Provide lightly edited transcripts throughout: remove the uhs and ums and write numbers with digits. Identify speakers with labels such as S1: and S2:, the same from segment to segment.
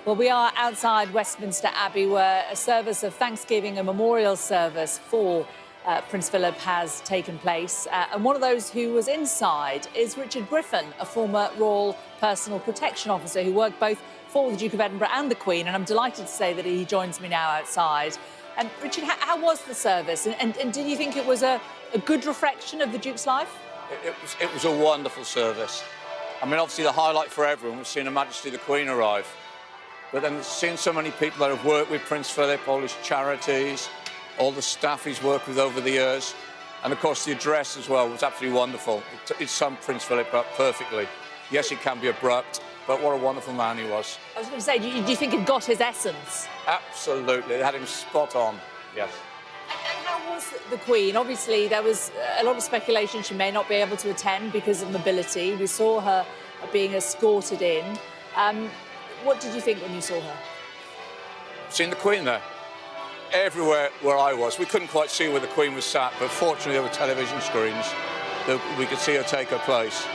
S1: Well, we are outside Westminster Abbey, where a service of thanksgiving, a memorial service for Prince Philip has taken place. And one of those who was inside is Richard Griffin, a former Royal Personal Protection Officer who worked both for the Duke of Edinburgh and the Queen. And I'm delighted to say that he joins me now outside. And Richard, how was the service? And did you think it was a good reflection of the Duke's life?
S2: It was a wonderful service. I mean, obviously the highlight for everyone was seeing Her Majesty the Queen arrive. But then seeing so many people that have worked with Prince Philip, all his charities, all the staff he's worked with over the years, and of course the address as well was absolutely wonderful. It summed Prince Philip up perfectly. Yes, he can be abrupt, but what a wonderful man he was.
S1: I was going to say, do you think it got his essence?
S2: Absolutely, it had him spot on, yes.
S1: And how was the Queen? Obviously, there was a lot of speculation she may not be able to attend because of mobility. We saw her being escorted in. What did you think when you saw her?
S2: Seen the Queen there. Everywhere where I was, we couldn't quite see where the Queen was sat, but fortunately there were television screens that we could see her take her place.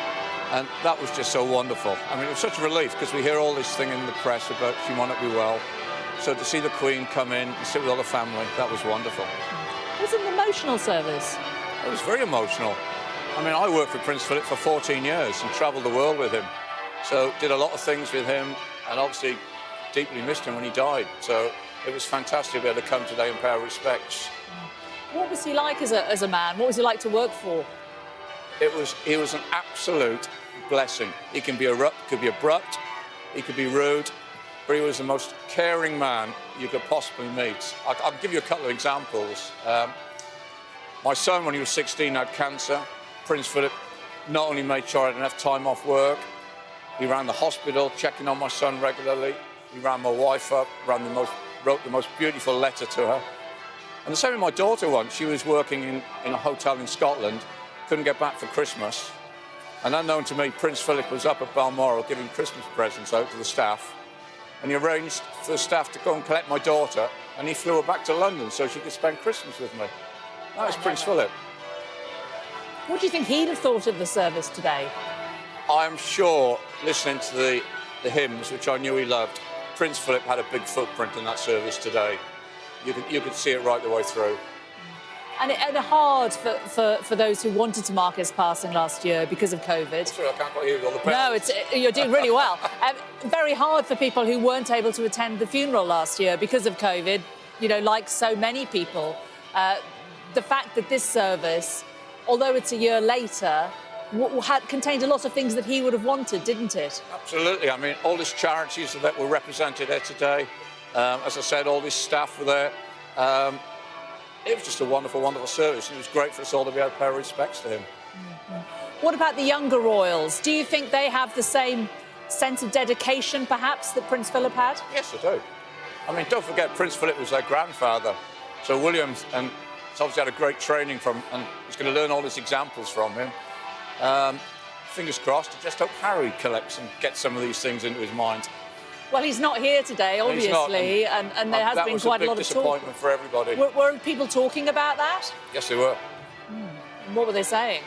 S2: And that was just so wonderful. I mean, it was such a relief because we hear all this thing in the press about she might not be well. So to see the Queen come in and sit with all the family, that was wonderful.
S1: Was it an emotional service?
S2: It was very emotional. I mean, I worked for Prince Philip for 14 years and travelled the world with him. So did a lot of things with him and obviously deeply missed him when he died. So it was fantastic to be able to come today and pay our respects.
S1: What was he like as a man? What was he like to work for?
S2: He was an absolute blessing. He can be abrupt, he could be rude, but he was the most caring man you could possibly meet. I'll give you a couple of examples. My son, when he was 16, had cancer. Prince Philip not only made sure I had enough time off work, he ran the hospital, checking on my son regularly. He ran my wife up, wrote the most beautiful letter to her. And the same with my daughter once. She was working in a hotel in Scotland, couldn't get back for Christmas. And unknown to me, Prince Philip was up at Balmoral giving Christmas presents out to the staff. And he arranged for the staff to go and collect my daughter, and he flew her back to London so she could spend Christmas with me. That was Prince Philip.
S1: What do you think he'd have thought of the service today?
S2: I'm sure, listening to the hymns, which I knew he loved, Prince Philip had a big footprint in that service today. You could see it right the way through.
S1: And hard for those who wanted to mark his passing last year because of COVID.
S2: Sorry, I can't quite hear you with all the bells.
S1: No, you're doing really well. Very hard for people who weren't able to attend the funeral last year because of COVID, you know, like so many people. The fact that this service, although it's a year later, contained a lot of things that he would have wanted, didn't it?
S2: Absolutely. I mean, all these charities that were represented there today, as I said, all this staff were there. It was just a wonderful, wonderful service. And it was great for us all to be able to pay our respects to him.
S1: Mm-hmm. What about the younger royals? Do you think they have the same sense of dedication, perhaps, that Prince Philip had?
S2: Yes, I do. I mean, don't forget, Prince Philip was their grandfather. So William, and he's obviously had a great training from, and he's going to learn all his examples from him. Fingers crossed, I just hope Harry collects and gets some of these things into his mind.
S1: Well, he's not here today, obviously, and there has been quite a lot of talk.
S2: That was a big disappointment for everybody.
S1: Were people talking about that?
S2: Yes, they were.
S1: What were they saying?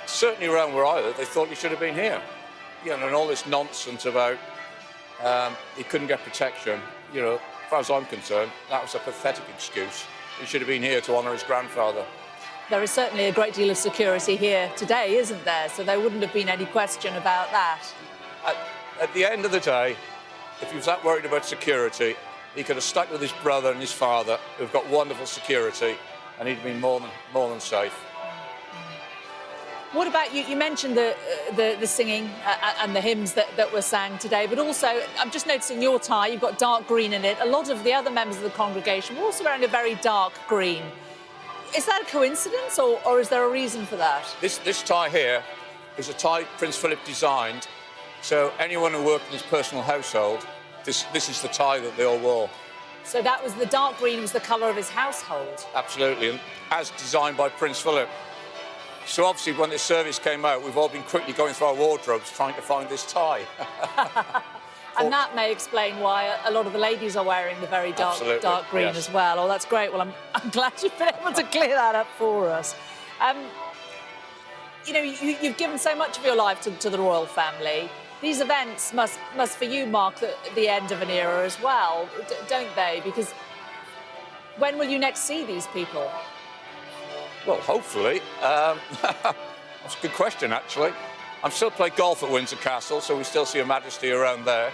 S2: Certainly around where I live, they thought he should have been here. You know, and all this nonsense about he couldn't get protection. You know, as far as I'm concerned, that was a pathetic excuse. He should have been here to honour his grandfather.
S1: There is certainly a great deal of security here today, isn't there? So there wouldn't have been any question about that.
S2: At the end of the day, if he was that worried about security, he could have stuck with his brother and his father, who've got wonderful security, and he'd been more than safe.
S1: What about you? You mentioned the singing and the hymns that were sang today, but also I'm just noticing your tie. You've got dark green in it. A lot of the other members of the congregation were also wearing a very dark green. Is that a coincidence, or is there a reason for that?
S2: This tie here is a tie Prince Philip designed. So anyone who worked in his personal household, this is the tie that they all wore.
S1: So that was the dark green was the colour of his household?
S2: Absolutely, and as designed by Prince Philip. So obviously when this service came out, we've all been quickly going through our wardrobes trying to find this tie.
S1: And that may explain why a lot of the ladies are wearing the very dark green as well. Oh, that's great. Well, I'm glad you've been able to clear that up for us. You know, you've given so much of your life to the royal family. these events must for you mark the end of an era as well, don't they? Because when will you next see these people?
S2: Well, hopefully. That's a good question, actually. I'm still playing golf at Windsor Castle, so we still see Her Majesty around there.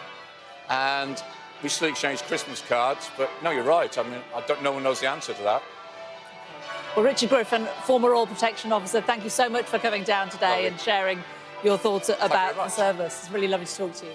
S2: And we still exchange Christmas cards. But no, you're right. I mean, no one knows the answer to that.
S1: Well, Richard Griffin, former Royal Protection Officer, thank you so much for coming down today and sharing your thoughts about the service. It's really lovely to talk to you.